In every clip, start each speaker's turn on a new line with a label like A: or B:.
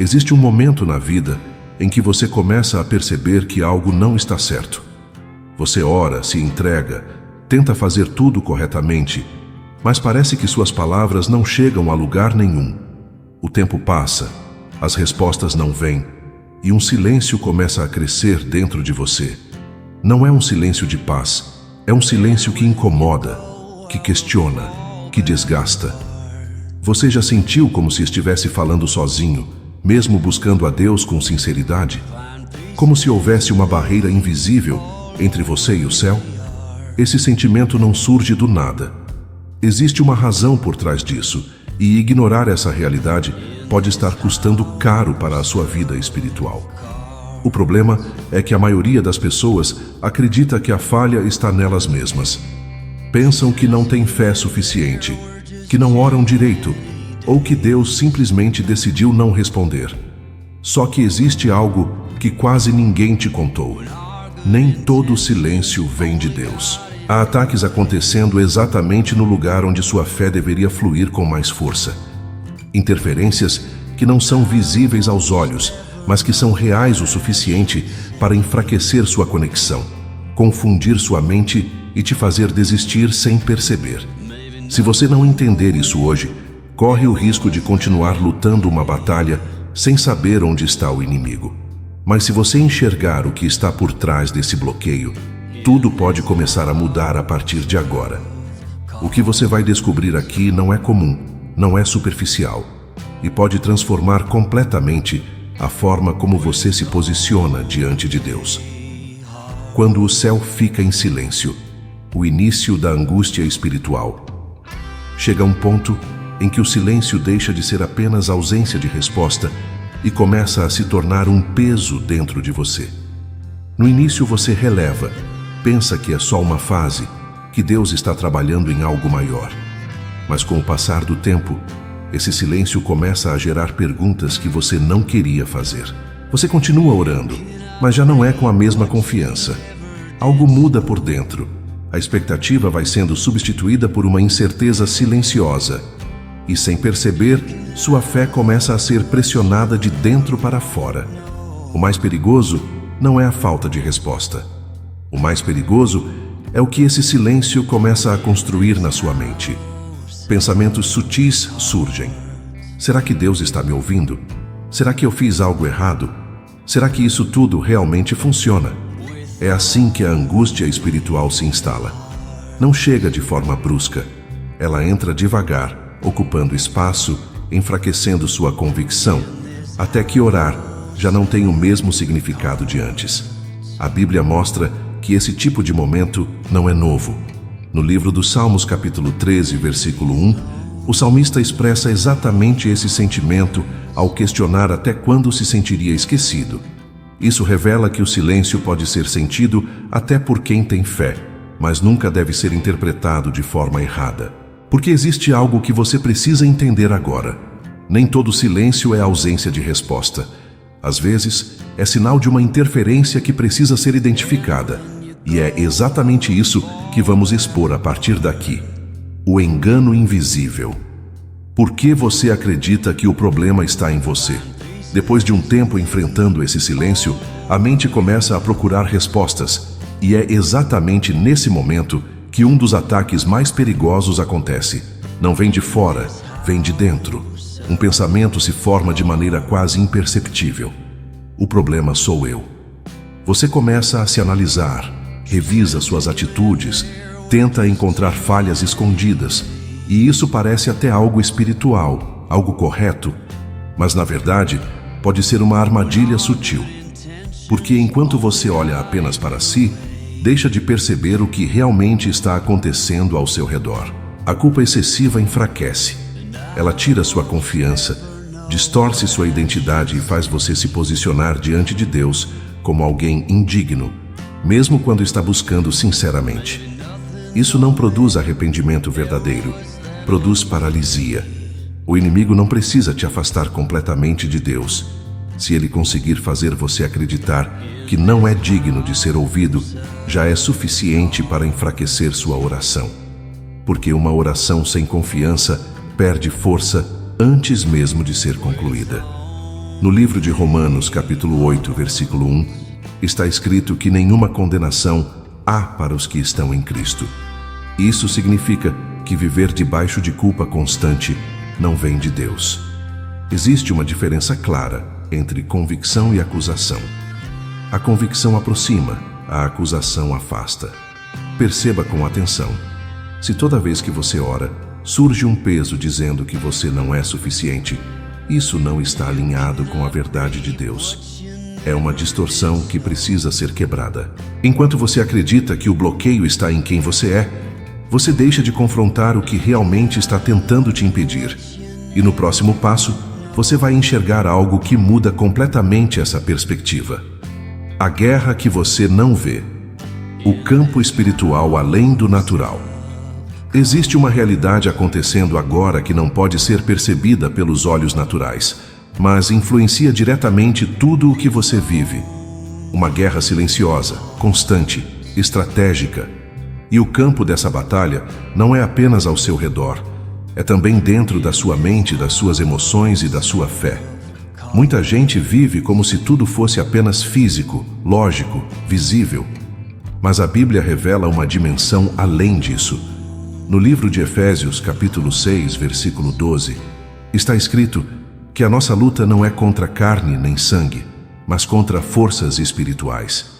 A: Existe um momento na vida em que você começa a perceber que algo não está certo. Você ora, se entrega, tenta fazer tudo corretamente, mas parece que suas palavras não chegam a lugar nenhum. O tempo passa, as respostas não vêm, e um silêncio começa a crescer dentro de você. Não é um silêncio de paz, é um silêncio que incomoda, que questiona, que desgasta. Você já sentiu como se estivesse falando sozinho, mesmo buscando a Deus com sinceridade? Como se houvesse uma barreira invisível entre você e o céu? Esse sentimento não surge do nada. Existe uma razão por trás disso, e ignorar essa realidade pode estar custando caro para a sua vida espiritual. O problema é que a maioria das pessoas acredita que a falha está nelas mesmas. Pensam que não têm fé suficiente, que não oram direito, ou que Deus simplesmente decidiu não responder. Só que existe algo que quase ninguém te contou. Nem todo silêncio vem de Deus. Há ataques acontecendo exatamente no lugar onde sua fé deveria fluir com mais força. Interferências que não são visíveis aos olhos, mas que são reais o suficiente para enfraquecer sua conexão, confundir sua mente e te fazer desistir sem perceber. Se você não entender isso hoje, corre o risco de continuar lutando uma batalha sem saber onde está o inimigo. Mas se você enxergar o que está por trás desse bloqueio, tudo pode começar a mudar a partir de agora. O que você vai descobrir aqui não é comum, não é superficial, e pode transformar completamente a forma como você se posiciona diante de Deus. Quando o céu fica em silêncio, o início da angústia espiritual. Chega um ponto em que o silêncio deixa de ser apenas ausência de resposta e começa a se tornar um peso dentro de você. No início você releva, pensa que é só uma fase, que Deus está trabalhando em algo maior. Mas com o passar do tempo, esse silêncio começa a gerar perguntas que você não queria fazer. Você continua orando, mas já não é com a mesma confiança. Algo muda por dentro. A expectativa vai sendo substituída por uma incerteza silenciosa. E sem perceber, sua fé começa a ser pressionada de dentro para fora. O mais perigoso não é a falta de resposta. O mais perigoso é o que esse silêncio começa a construir na sua mente. Pensamentos sutis surgem. Será que Deus está me ouvindo? Será que eu fiz algo errado? Será que isso tudo realmente funciona? É assim que a angústia espiritual se instala. Não chega de forma brusca. Ela entra devagar, ocupando espaço, enfraquecendo sua convicção, até que orar já não tem o mesmo significado de antes. A Bíblia mostra que esse tipo de momento não é novo. No livro dos Salmos, capítulo 13, versículo 1, o salmista expressa exatamente esse sentimento ao questionar até quando se sentiria esquecido. Isso revela que o silêncio pode ser sentido até por quem tem fé, mas nunca deve ser interpretado de forma errada. Porque existe algo que você precisa entender agora. Nem todo silêncio é ausência de resposta. Às vezes, é sinal de uma interferência que precisa ser identificada. E é exatamente isso que vamos expor a partir daqui. O engano invisível. Por que você acredita que o problema está em você? Depois de um tempo enfrentando esse silêncio, a mente começa a procurar respostas. E é exatamente nesse momento que um dos ataques mais perigosos acontece. Não vem de fora, vem de dentro. Um pensamento se forma de maneira quase imperceptível. O problema sou eu. Você começa a se analisar, revisa suas atitudes, tenta encontrar falhas escondidas, e isso parece até algo espiritual, algo correto, mas na verdade pode ser uma armadilha sutil. Porque enquanto você olha apenas para si, deixa de perceber o que realmente está acontecendo ao seu redor. A culpa excessiva enfraquece. Ela tira sua confiança, distorce sua identidade e faz você se posicionar diante de Deus como alguém indigno, mesmo quando está buscando sinceramente. Isso não produz arrependimento verdadeiro, produz paralisia. O inimigo não precisa te afastar completamente de Deus. Se ele conseguir fazer você acreditar que não é digno de ser ouvido, já é suficiente para enfraquecer sua oração. Porque uma oração sem confiança perde força antes mesmo de ser concluída. No livro de Romanos, capítulo 8, versículo 1, está escrito que nenhuma condenação há para os que estão em Cristo. Isso significa que viver debaixo de culpa constante não vem de Deus. Existe uma diferença clara entre convicção e acusação. A convicção aproxima, a acusação afasta. Perceba com atenção. Se toda vez que você ora, surge um peso dizendo que você não é suficiente, isso não está alinhado com a verdade de Deus. É uma distorção que precisa ser quebrada. Enquanto você acredita que o bloqueio está em quem você é, você deixa de confrontar o que realmente está tentando te impedir. E no próximo passo, você vai enxergar algo que muda completamente essa perspectiva. A guerra que você não vê. O campo espiritual além do natural. Existe uma realidade acontecendo agora que não pode ser percebida pelos olhos naturais, mas influencia diretamente tudo o que você vive. Uma guerra silenciosa, constante, estratégica. E o campo dessa batalha não é apenas ao seu redor, é também dentro da sua mente, das suas emoções e da sua fé. Muita gente vive como se tudo fosse apenas físico, lógico, visível. Mas a Bíblia revela uma dimensão além disso. No livro de Efésios, capítulo 6, versículo 12, está escrito que a nossa luta não é contra carne nem sangue, mas contra forças espirituais.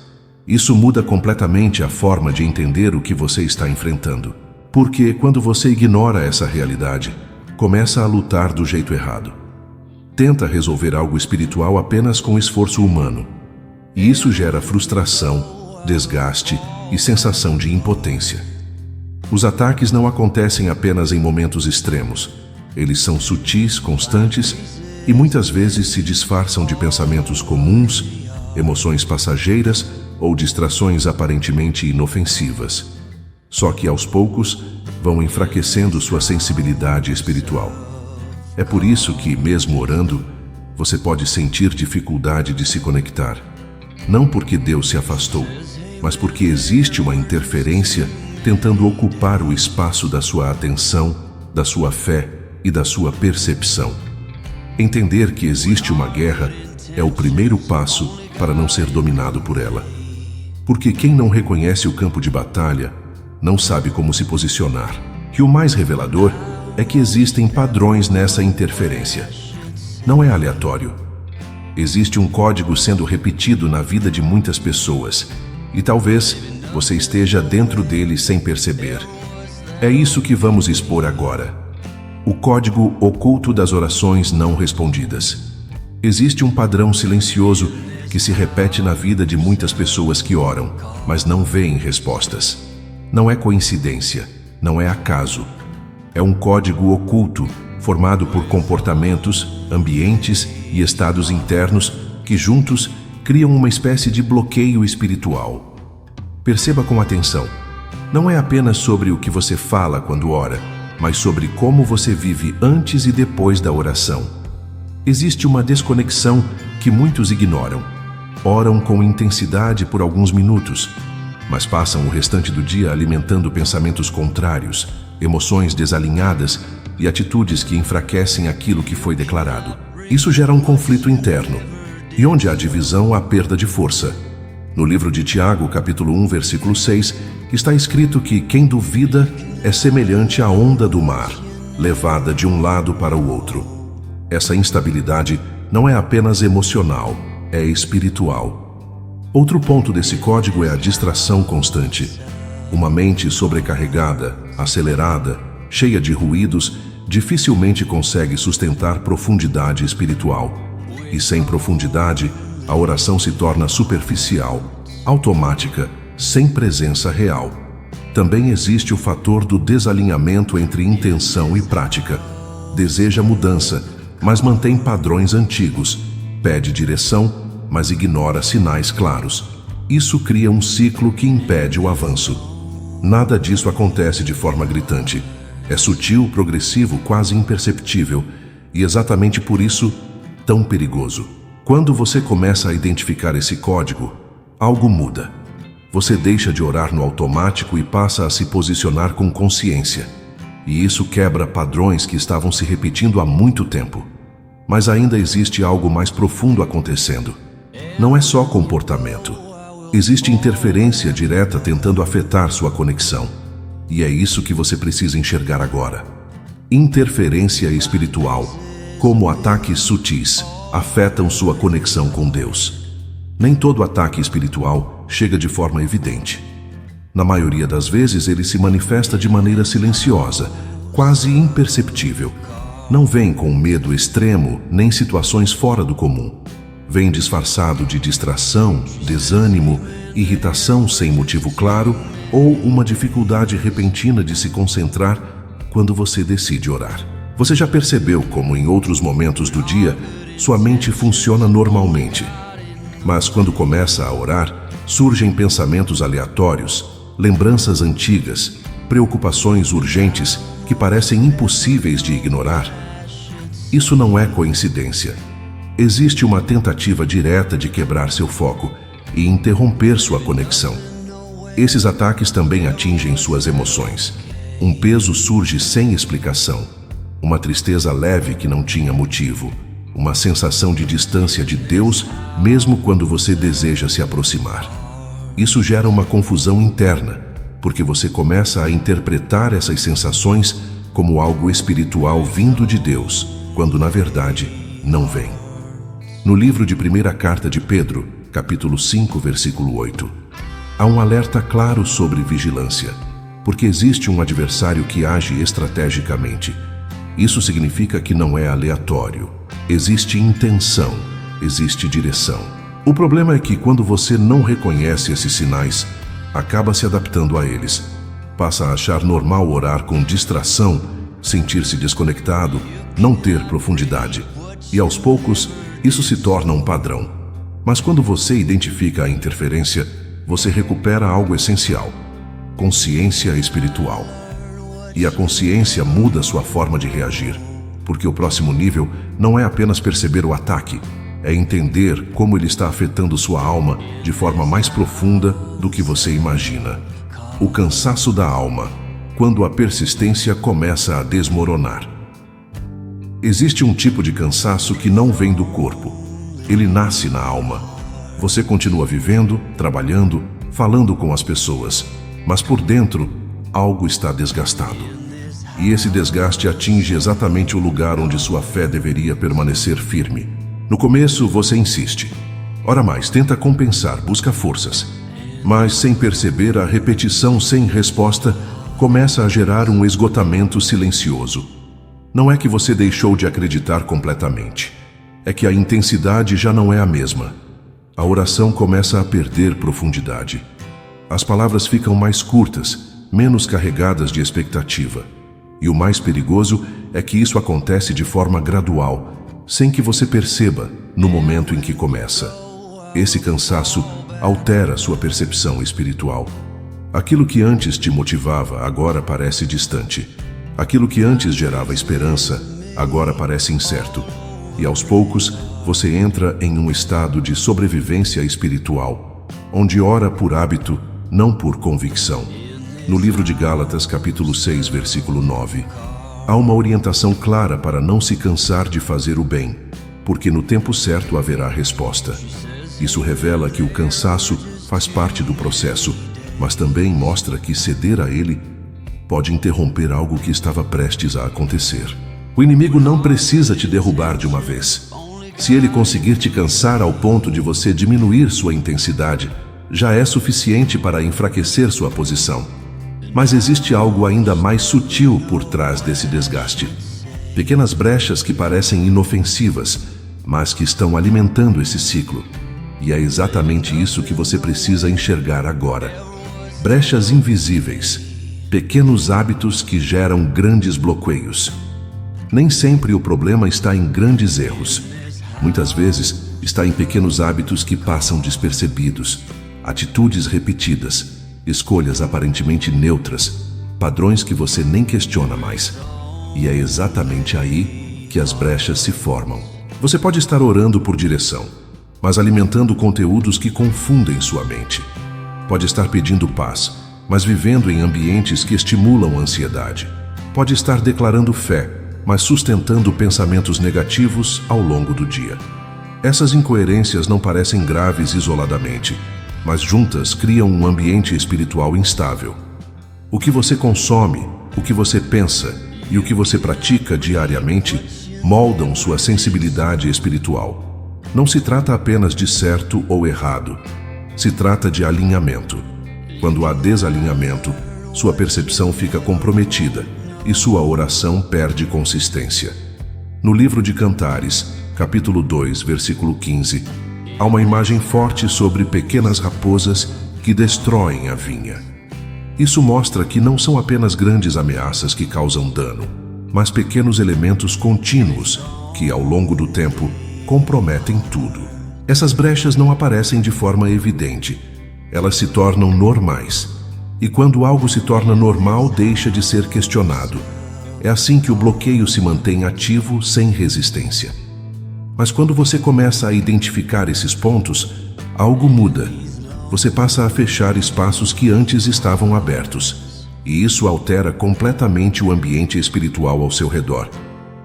A: Isso muda completamente a forma de entender o que você está enfrentando. Porque quando você ignora essa realidade, começa a lutar do jeito errado. Tenta resolver algo espiritual apenas com esforço humano. E isso gera frustração, desgaste e sensação de impotência. Os ataques não acontecem apenas em momentos extremos. Eles são sutis, constantes e muitas vezes se disfarçam de pensamentos comuns, emoções passageiras ou distrações aparentemente inofensivas. Só que aos poucos vão enfraquecendo sua sensibilidade espiritual. É por isso que, mesmo orando, você pode sentir dificuldade de se conectar. Não porque Deus se afastou, mas porque existe uma interferência tentando ocupar o espaço da sua atenção, da sua fé e da sua percepção. Entender que existe uma guerra é o primeiro passo para não ser dominado por ela. Porque quem não reconhece o campo de batalha não sabe como se posicionar. E o mais revelador é que existem padrões nessa interferência. Não é aleatório. Existe um código sendo repetido na vida de muitas pessoas, e talvez você esteja dentro dele sem perceber. É isso que vamos expor agora. O código oculto das orações não respondidas. Existe um padrão silencioso que se repete na vida de muitas pessoas que oram, mas não veem respostas. Não é coincidência, não é acaso. É um código oculto, formado por comportamentos, ambientes e estados internos que juntos criam uma espécie de bloqueio espiritual. Perceba com atenção. Não é apenas sobre o que você fala quando ora, mas sobre como você vive antes e depois da oração. Existe uma desconexão que muitos ignoram. Oram com intensidade por alguns minutos, mas passam o restante do dia alimentando pensamentos contrários, emoções desalinhadas e atitudes que enfraquecem aquilo que foi declarado. Isso gera um conflito interno, e onde há divisão, há perda de força. No livro de Tiago, capítulo 1, versículo 6, está escrito que quem duvida é semelhante à onda do mar, levada de um lado para o outro. Essa instabilidade não é apenas emocional, é espiritual. Outro ponto desse código é a distração constante. Uma mente sobrecarregada, acelerada, cheia de ruídos, dificilmente consegue sustentar profundidade espiritual. E sem profundidade, a oração se torna superficial, automática, sem presença real. Também existe o fator do desalinhamento entre intenção e prática. Deseja mudança, mas mantém padrões antigos. Pede direção, mas ignora sinais claros. Isso cria um ciclo que impede o avanço. Nada disso acontece de forma gritante. É sutil, progressivo, quase imperceptível, e exatamente por isso, tão perigoso. Quando você começa a identificar esse código, algo muda. Você deixa de orar no automático e passa a se posicionar com consciência. E isso quebra padrões que estavam se repetindo há muito tempo. Mas ainda existe algo mais profundo acontecendo. Não é só comportamento. Existe interferência direta tentando afetar sua conexão. E é isso que você precisa enxergar agora. Interferência espiritual, como ataques sutis, afetam sua conexão com Deus. Nem todo ataque espiritual chega de forma evidente. Na maioria das vezes, ele se manifesta de maneira silenciosa, quase imperceptível. Não vem com medo extremo, nem situações fora do comum. Vem disfarçado de distração, desânimo, irritação sem motivo claro ou uma dificuldade repentina de se concentrar quando você decide orar. Você já percebeu como em outros momentos do dia sua mente funciona normalmente? Mas quando começa a orar, surgem pensamentos aleatórios, lembranças antigas, preocupações urgentes que parecem impossíveis de ignorar. Isso não é coincidência. Existe uma tentativa direta de quebrar seu foco e interromper sua conexão. Esses ataques também atingem suas emoções. Um peso surge sem explicação, uma tristeza leve que não tinha motivo, uma sensação de distância de Deus mesmo quando você deseja se aproximar. Isso gera uma confusão interna, porque você começa a interpretar essas sensações como algo espiritual vindo de Deus, quando na verdade não vem. No livro de Primeira Carta de Pedro, capítulo 5, versículo 8, há um alerta claro sobre vigilância, porque existe um adversário que age estrategicamente. Isso significa que não é aleatório. Existe intenção, existe direção. O problema é que quando você não reconhece esses sinais, acaba se adaptando a eles. Passa a achar normal orar com distração, sentir-se desconectado, não ter profundidade. E aos poucos, isso se torna um padrão. Mas quando você identifica a interferência, você recupera algo essencial: consciência espiritual. E a consciência muda sua forma de reagir, porque o próximo nível não é apenas perceber o ataque, é entender como ele está afetando sua alma de forma mais profunda do que você imagina. O cansaço da alma, quando a persistência começa a desmoronar. Existe um tipo de cansaço que não vem do corpo. Ele nasce na alma. Você continua vivendo, trabalhando, falando com as pessoas, mas por dentro, algo está desgastado. E esse desgaste atinge exatamente o lugar onde sua fé deveria permanecer firme. No começo, você insiste. Ora mais, tenta compensar, busca forças. Mas, sem perceber, a repetição sem resposta começa a gerar um esgotamento silencioso. Não é que você deixou de acreditar completamente. É que a intensidade já não é a mesma. A oração começa a perder profundidade. As palavras ficam mais curtas, menos carregadas de expectativa. E o mais perigoso é que isso acontece de forma gradual, sem que você perceba no momento em que começa. Esse cansaço altera sua percepção espiritual. Aquilo que antes te motivava agora parece distante. Aquilo que antes gerava esperança agora parece incerto. E aos poucos você entra em um estado de sobrevivência espiritual, onde ora por hábito, não por convicção. No livro de Gálatas, capítulo 6, versículo 9, há uma orientação clara para não se cansar de fazer o bem, porque no tempo certo haverá resposta. Isso revela que o cansaço faz parte do processo, mas também mostra que ceder a ele pode interromper algo que estava prestes a acontecer. O inimigo não precisa te derrubar de uma vez. Se ele conseguir te cansar ao ponto de você diminuir sua intensidade, já é suficiente para enfraquecer sua posição. Mas existe algo ainda mais sutil por trás desse desgaste. Pequenas brechas que parecem inofensivas, mas que estão alimentando esse ciclo. E é exatamente isso que você precisa enxergar agora. Brechas invisíveis, pequenos hábitos que geram grandes bloqueios. Nem sempre o problema está em grandes erros. Muitas vezes está em pequenos hábitos que passam despercebidos, atitudes repetidas, escolhas aparentemente neutras, padrões que você nem questiona mais. E é exatamente aí que as brechas se formam. Você pode estar orando por direção, mas alimentando conteúdos que confundem sua mente. Pode estar pedindo paz, mas vivendo em ambientes que estimulam a ansiedade. Pode estar declarando fé, mas sustentando pensamentos negativos ao longo do dia. Essas incoerências não parecem graves isoladamente, mas juntas criam um ambiente espiritual instável. O que você consome, o que você pensa e o que você pratica diariamente moldam sua sensibilidade espiritual. Não se trata apenas de certo ou errado, se trata de alinhamento. Quando há desalinhamento, sua percepção fica comprometida e sua oração perde consistência. No livro de Cantares, capítulo 2, versículo 15, há uma imagem forte sobre pequenas raposas que destroem a vinha. Isso mostra que não são apenas grandes ameaças que causam dano, mas pequenos elementos contínuos que, ao longo do tempo, comprometem tudo. Essas brechas não aparecem de forma evidente, elas se tornam normais. E quando algo se torna normal, deixa de ser questionado. É assim que o bloqueio se mantém ativo sem resistência. Mas quando você começa a identificar esses pontos, algo muda. Você passa a fechar espaços que antes estavam abertos. E isso altera completamente o ambiente espiritual ao seu redor.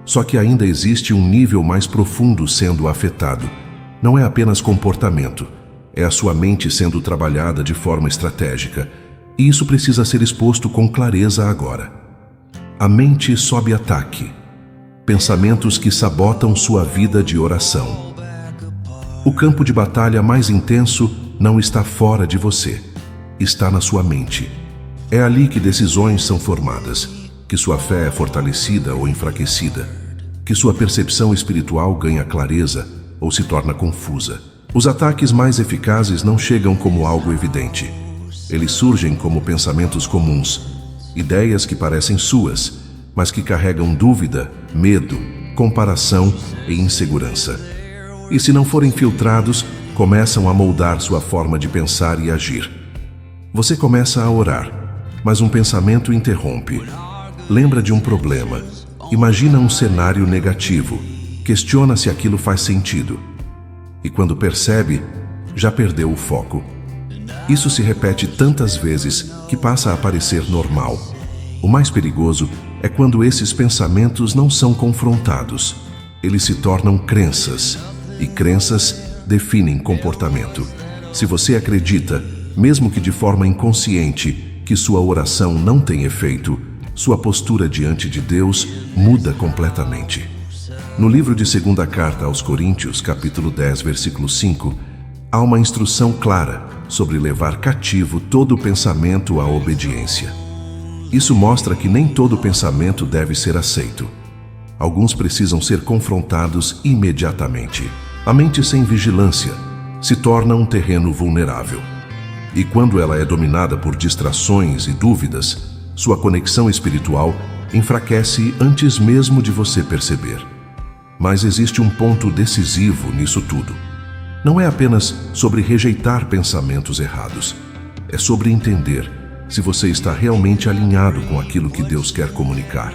A: Só que ainda existe um nível mais profundo sendo afetado. Não é apenas comportamento, é a sua mente sendo trabalhada de forma estratégica. E isso precisa ser exposto com clareza agora. A mente sob ataque. Pensamentos que sabotam sua vida de oração. O campo de batalha mais intenso não está fora de você, está na sua mente. É ali que decisões são formadas, que sua fé é fortalecida ou enfraquecida, que sua percepção espiritual ganha clareza ou se torna confusa. Os ataques mais eficazes não chegam como algo evidente. Eles surgem como pensamentos comuns, ideias que parecem suas, mas que carregam dúvida, medo, comparação e insegurança. E se não forem filtrados, começam a moldar sua forma de pensar e agir. Você começa a orar, mas um pensamento interrompe. Lembra de um problema, imagina um cenário negativo, questiona se aquilo faz sentido. E quando percebe, já perdeu o foco. Isso se repete tantas vezes que passa a parecer normal. O mais perigoso é quando esses pensamentos não são confrontados. Eles se tornam crenças, e crenças definem comportamento. Se você acredita, mesmo que de forma inconsciente, que sua oração não tem efeito, sua postura diante de Deus muda completamente. No livro de 2ª Carta aos Coríntios, capítulo 10, versículo 5, há uma instrução clara sobre levar cativo todo pensamento à obediência. Isso mostra que nem todo pensamento deve ser aceito. Alguns precisam ser confrontados imediatamente. A mente sem vigilância se torna um terreno vulnerável. E quando ela é dominada por distrações e dúvidas, sua conexão espiritual enfraquece antes mesmo de você perceber. Mas existe um ponto decisivo nisso tudo. Não é apenas sobre rejeitar pensamentos errados. É sobre entender se você está realmente alinhado com aquilo que Deus quer comunicar.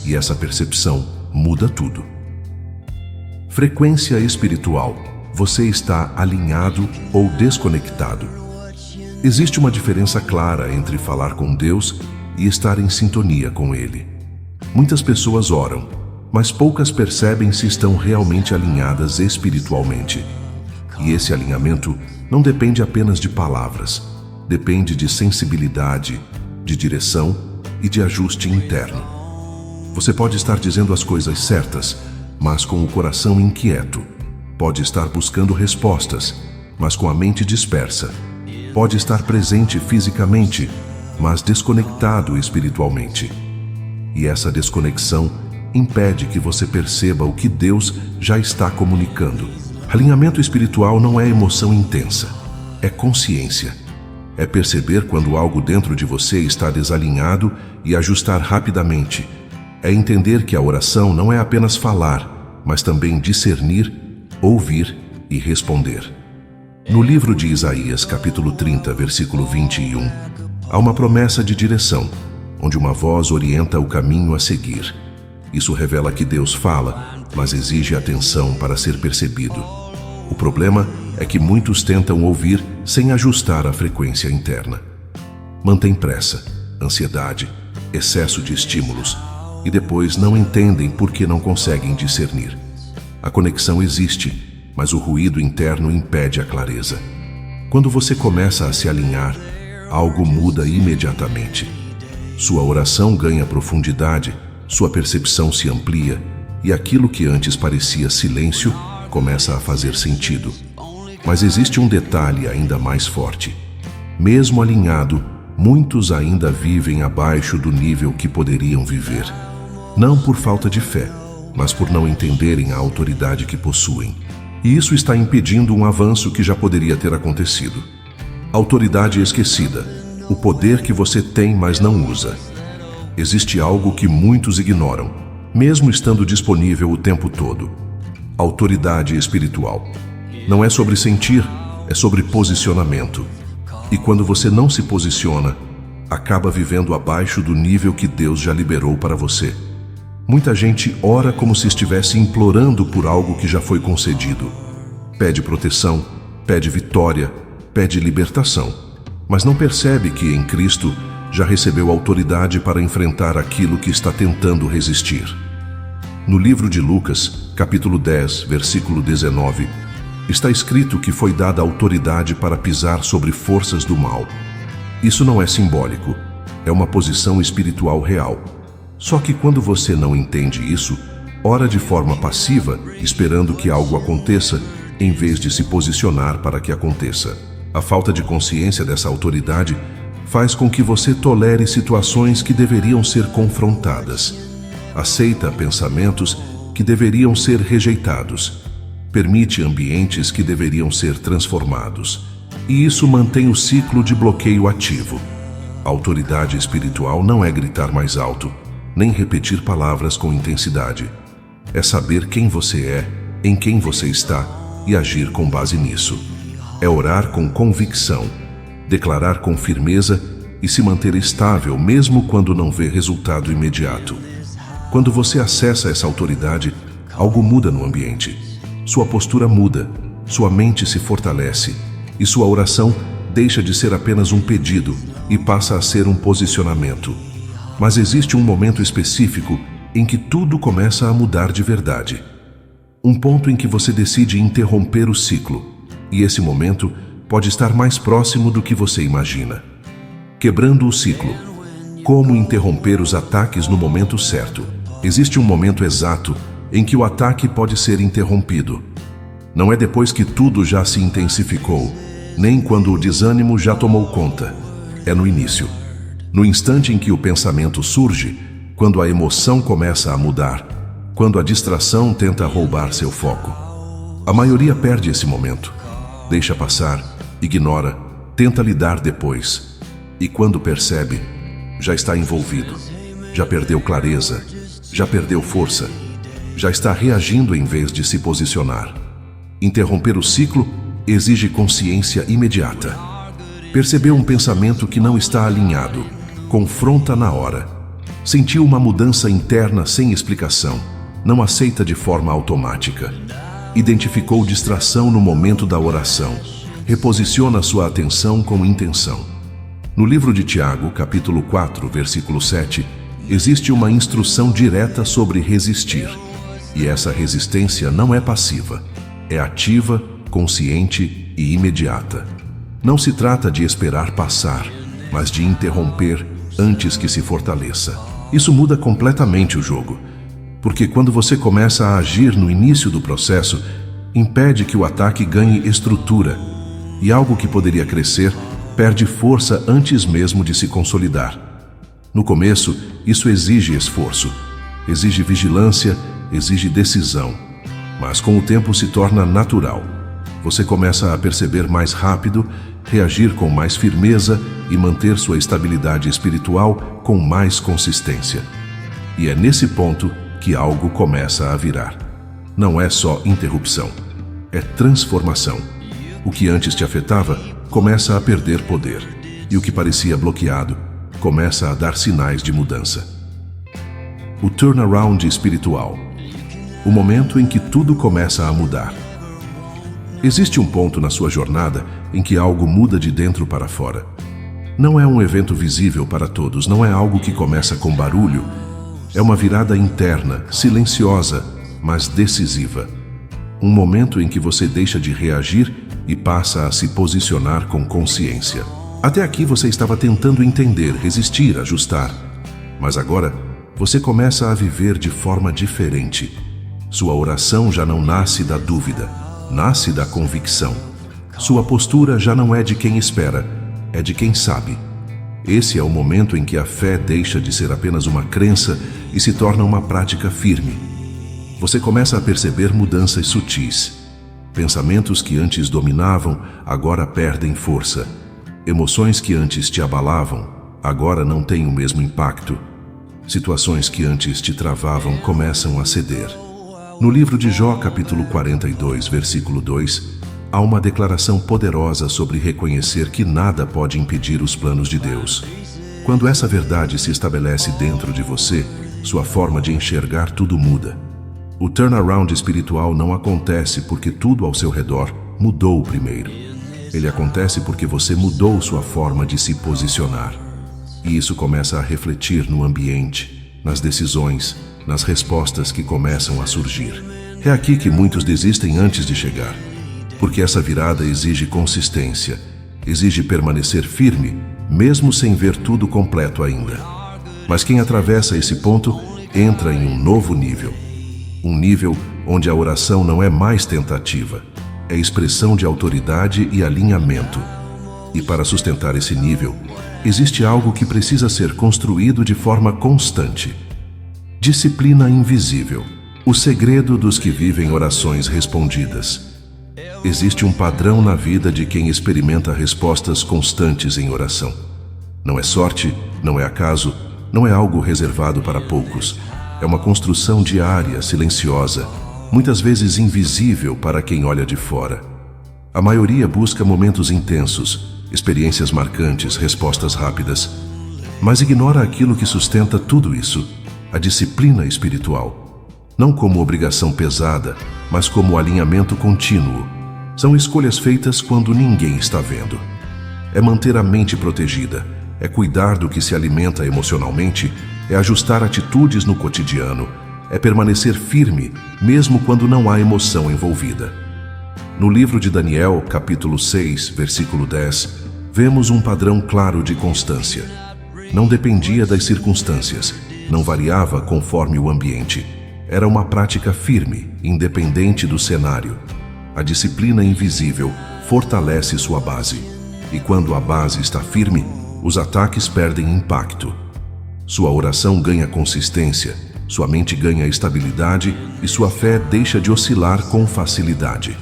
A: E essa percepção muda tudo. Frequência espiritual. Você está alinhado ou desconectado? Existe uma diferença clara entre falar com Deus e estar em sintonia com Ele. Muitas pessoas oram, mas poucas percebem se estão realmente alinhadas espiritualmente. E esse alinhamento não depende apenas de palavras, depende de sensibilidade, de direção e de ajuste interno. Você pode estar dizendo as coisas certas, mas com o coração inquieto. Pode estar buscando respostas, mas com a mente dispersa. Pode estar presente fisicamente, mas desconectado espiritualmente. E essa desconexão impede que você perceba o que Deus já está comunicando. Alinhamento espiritual não é emoção intensa, é consciência. É perceber quando algo dentro de você está desalinhado e ajustar rapidamente. É entender que a oração não é apenas falar, mas também discernir, ouvir e responder. No livro de Isaías, capítulo 30, versículo 21, há uma promessa de direção, onde uma voz orienta o caminho a seguir. Isso revela que Deus fala, mas exige atenção para ser percebido. O problema é que muitos tentam ouvir sem ajustar a frequência interna. Mantém pressa, ansiedade, excesso de estímulos, e depois não entendem porque não conseguem discernir. A conexão existe, mas o ruído interno impede a clareza. Quando você começa a se alinhar, algo muda imediatamente. Sua oração ganha profundidade, sua percepção se amplia e aquilo que antes parecia silêncio começa a fazer sentido. Mas existe um detalhe ainda mais forte. Mesmo alinhado, muitos ainda vivem abaixo do nível que poderiam viver. Não por falta de fé, mas por não entenderem a autoridade que possuem. E isso está impedindo um avanço que já poderia ter acontecido. Autoridade esquecida. O poder que você tem, mas não usa. Existe algo que muitos ignoram, mesmo estando disponível o tempo todo. Autoridade espiritual. Não é sobre sentir, é sobre posicionamento. E quando você não se posiciona, acaba vivendo abaixo do nível que Deus já liberou para você. Muita gente ora como se estivesse implorando por algo que já foi concedido. Pede proteção, pede vitória, pede libertação, mas não percebe que em Cristo já recebeu autoridade para enfrentar aquilo que está tentando resistir. No livro de Lucas, capítulo 10, versículo 19, está escrito que foi dada autoridade para pisar sobre forças do mal. Isso não é simbólico, é uma posição espiritual real. Só que quando você não entende isso, ora de forma passiva, esperando que algo aconteça, em vez de se posicionar para que aconteça. A falta de consciência dessa autoridade faz com que você tolere situações que deveriam ser confrontadas. Aceita pensamentos que deveriam ser rejeitados. Permite ambientes que deveriam ser transformados. E isso mantém o ciclo de bloqueio ativo. A autoridade espiritual não é gritar mais alto, nem repetir palavras com intensidade. É saber quem você é, em quem você está e agir com base nisso. É orar com convicção, declarar com firmeza e se manter estável mesmo quando não vê resultado imediato. Quando você acessa essa autoridade, algo muda no ambiente. Sua postura muda, sua mente se fortalece e sua oração deixa de ser apenas um pedido e passa a ser um posicionamento. Mas existe um momento específico em que tudo começa a mudar de verdade. Um ponto em que você decide interromper o ciclo, e esse momento pode estar mais próximo do que você imagina. Quebrando o ciclo. Como interromper os ataques no momento certo? Existe um momento exato em que o ataque pode ser interrompido. Não é depois que tudo já se intensificou, nem quando o desânimo já tomou conta. É no início. No instante em que o pensamento surge, quando a emoção começa a mudar, quando a distração tenta roubar seu foco. A maioria perde esse momento. Deixa passar, ignora, tenta lidar depois. E quando percebe, já está envolvido. Já perdeu clareza, já perdeu força, já está reagindo em vez de se posicionar. Interromper o ciclo exige consciência imediata. Percebeu um pensamento que não está alinhado, confronta na hora. Sentiu uma mudança interna sem explicação, não aceita de forma automática. Identificou distração no momento da oração, reposiciona sua atenção com intenção. No livro de Tiago, capítulo 4, versículo 7, existe uma instrução direta sobre resistir. E essa resistência não é passiva, é ativa, consciente e imediata. Não se trata de esperar passar, mas de interromper antes que se fortaleça. Isso muda completamente o jogo, porque quando você começa a agir no início do processo, impede que o ataque ganhe estrutura, e algo que poderia crescer perde força antes mesmo de se consolidar. No começo, isso exige esforço, exige vigilância, exige decisão, mas com o tempo se torna natural. Você começa a perceber mais rápido, reagir com mais firmeza e manter sua estabilidade espiritual com mais consistência. E é nesse ponto que algo começa a virar. Não é só interrupção, é transformação. O que antes te afetava começa a perder poder, e o que parecia bloqueado começa a dar sinais de mudança. O turnaround espiritual. O momento em que tudo começa a mudar. Existe um ponto na sua jornada em que algo muda de dentro para fora. Não é um evento visível para todos, não é algo que começa com barulho, É uma virada interna, silenciosa, mas decisiva. Um momento em que você deixa de reagir e passa a se posicionar com consciência. Até aqui você estava tentando entender, resistir, ajustar. Mas agora, você começa a viver de forma diferente. Sua oração já não nasce da dúvida, nasce da convicção. Sua postura já não é de quem espera, é de quem sabe. Esse é o momento em que a fé deixa de ser apenas uma crença e se torna uma prática firme. Você começa a perceber mudanças sutis. Pensamentos que antes dominavam, agora perdem força. Emoções que antes te abalavam, agora não têm o mesmo impacto. Situações que antes te travavam começam a ceder. No livro de Jó, capítulo 42, versículo 2, há uma declaração poderosa sobre reconhecer que nada pode impedir os planos de Deus. Quando essa verdade se estabelece dentro de você, sua forma de enxergar tudo muda. O turnaround espiritual não acontece porque tudo ao seu redor mudou primeiro. Ele acontece porque você mudou sua forma de se posicionar. E isso começa a refletir no ambiente, nas decisões, nas respostas que começam a surgir. É aqui que muitos desistem antes de chegar. Porque essa virada exige consistência, exige permanecer firme, mesmo sem ver tudo completo ainda. Mas quem atravessa esse ponto entra em um novo nível. Um nível onde a oração não é mais tentativa, é expressão de autoridade e alinhamento. E para sustentar esse nível, existe algo que precisa ser construído de forma constante. Disciplina invisível, o segredo dos que vivem orações respondidas. Existe um padrão na vida de quem experimenta respostas constantes em oração. Não é sorte, não é acaso, não é algo reservado para poucos. É uma construção diária, silenciosa, muitas vezes invisível para quem olha de fora. A maioria busca momentos intensos, experiências marcantes, respostas rápidas, mas ignora aquilo que sustenta tudo isso, a disciplina espiritual. Não como obrigação pesada, mas como alinhamento contínuo. São escolhas feitas quando ninguém está vendo. É manter a mente protegida, é cuidar do que se alimenta emocionalmente, é ajustar atitudes no cotidiano, é permanecer firme, mesmo quando não há emoção envolvida. No livro de Daniel, capítulo 6, versículo 10, vemos um padrão claro de constância. Não dependia das circunstâncias, não variava conforme o ambiente. Era uma prática firme, independente do cenário. A disciplina invisível fortalece sua base. E quando a base está firme, os ataques perdem impacto. Sua oração ganha consistência, sua mente ganha estabilidade e sua fé deixa de oscilar com facilidade.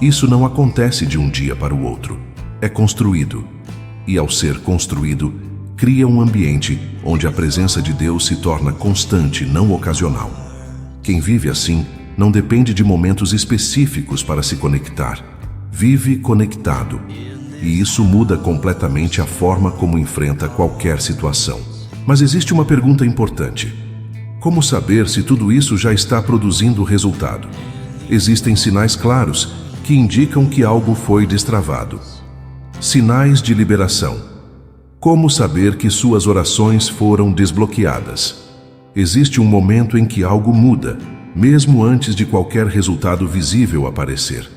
A: Isso não acontece de um dia para o outro. É construído. E ao ser construído, cria um ambiente onde a presença de Deus se torna constante, não ocasional. Quem vive assim não depende de momentos específicos para se conectar. Vive conectado. E isso muda completamente a forma como enfrenta qualquer situação. Mas existe uma pergunta importante. Como saber se tudo isso já está produzindo resultado? Existem sinais claros que indicam que algo foi destravado. Sinais de liberação. Como saber que suas orações foram desbloqueadas? Existe um momento em que algo muda, mesmo antes de qualquer resultado visível aparecer.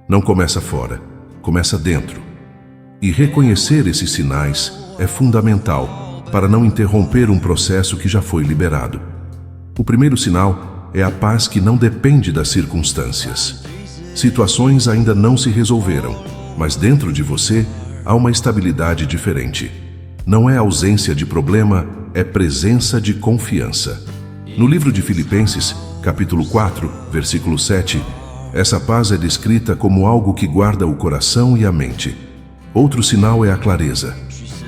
A: Não começa fora, começa dentro. E reconhecer esses sinais é fundamental para não interromper um processo que já foi liberado. O primeiro sinal é a paz que não depende das circunstâncias. Situações ainda não se resolveram, mas dentro de você há uma estabilidade diferente. Não é ausência de problema, é presença de confiança. No livro de Filipenses, capítulo 4, versículo 7, essa paz é descrita como algo que guarda o coração e a mente. Outro sinal é a clareza.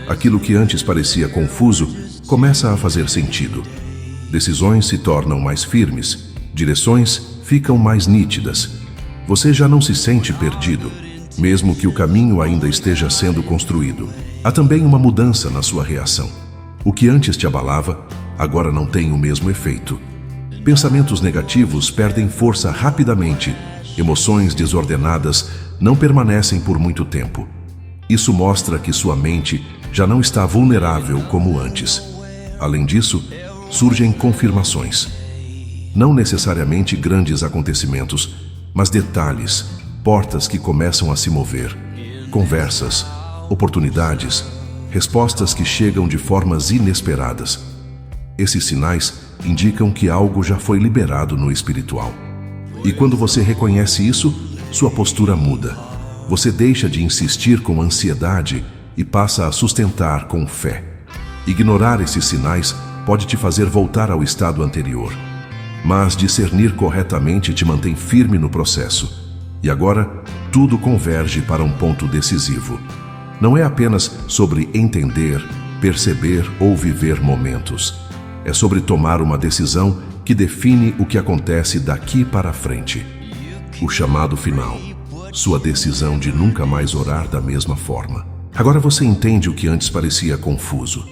A: Aquilo que antes parecia confuso começa a fazer sentido. Decisões se tornam mais firmes, direções ficam mais nítidas. Você já não se sente perdido, mesmo que o caminho ainda esteja sendo construído. Há também uma mudança na sua reação. O que antes te abalava, agora não tem o mesmo efeito. Pensamentos negativos perdem força rapidamente. Emoções desordenadas não permanecem por muito tempo. Isso mostra que sua mente já não está vulnerável como antes. Além disso, surgem confirmações. Não necessariamente grandes acontecimentos, mas detalhes, portas que começam a se mover, conversas, oportunidades, respostas que chegam de formas inesperadas. Esses sinais indicam que algo já foi liberado no espiritual. E quando você reconhece isso, sua postura muda. Você deixa de insistir com ansiedade e passa a sustentar com fé. Ignorar esses sinais pode te fazer voltar ao estado anterior, mas discernir corretamente te mantém firme no processo. E agora, tudo converge para um ponto decisivo. Não é apenas sobre entender, perceber ou viver momentos. É sobre tomar uma decisão que define o que acontece daqui para frente. O chamado final. Sua decisão de nunca mais orar da mesma forma. Agora você entende o que antes parecia confuso.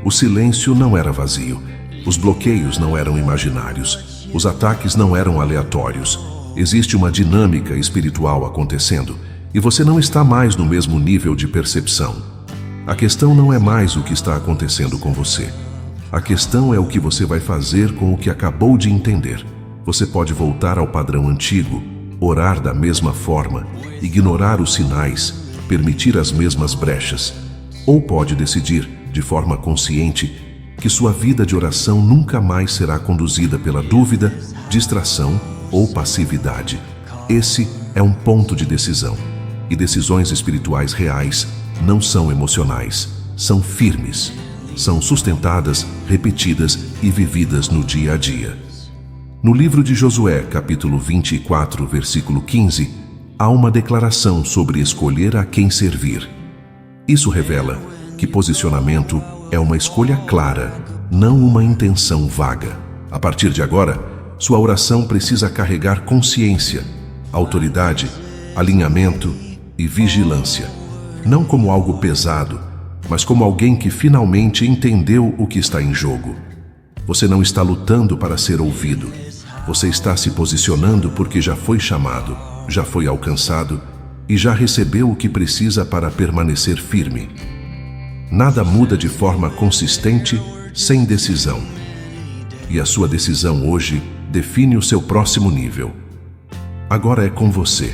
A: O silêncio não era vazio. Os bloqueios não eram imaginários. Os ataques não eram aleatórios. Existe uma dinâmica espiritual acontecendo e você não está mais no mesmo nível de percepção. A questão não é mais o que está acontecendo com você. A questão é o que você vai fazer com o que acabou de entender. Você pode voltar ao padrão antigo, orar da mesma forma, ignorar os sinais, permitir as mesmas brechas, ou pode decidir, de forma consciente, que sua vida de oração nunca mais será conduzida pela dúvida, distração ou passividade. Esse é um ponto de decisão. E decisões espirituais reais não são emocionais, são firmes. São sustentadas, repetidas e vividas no dia a dia. No livro de Josué, capítulo 24, versículo 15, há uma declaração sobre escolher a quem servir. Isso revela que posicionamento é uma escolha clara, não uma intenção vaga. A partir de agora, sua oração precisa carregar consciência, autoridade, alinhamento e vigilância. Não como algo pesado, mas como alguém que finalmente entendeu o que está em jogo. Você não está lutando para ser ouvido. Você está se posicionando porque já foi chamado, já foi alcançado e já recebeu o que precisa para permanecer firme. Nada muda de forma consistente sem decisão. E a sua decisão hoje define o seu próximo nível. Agora é com você.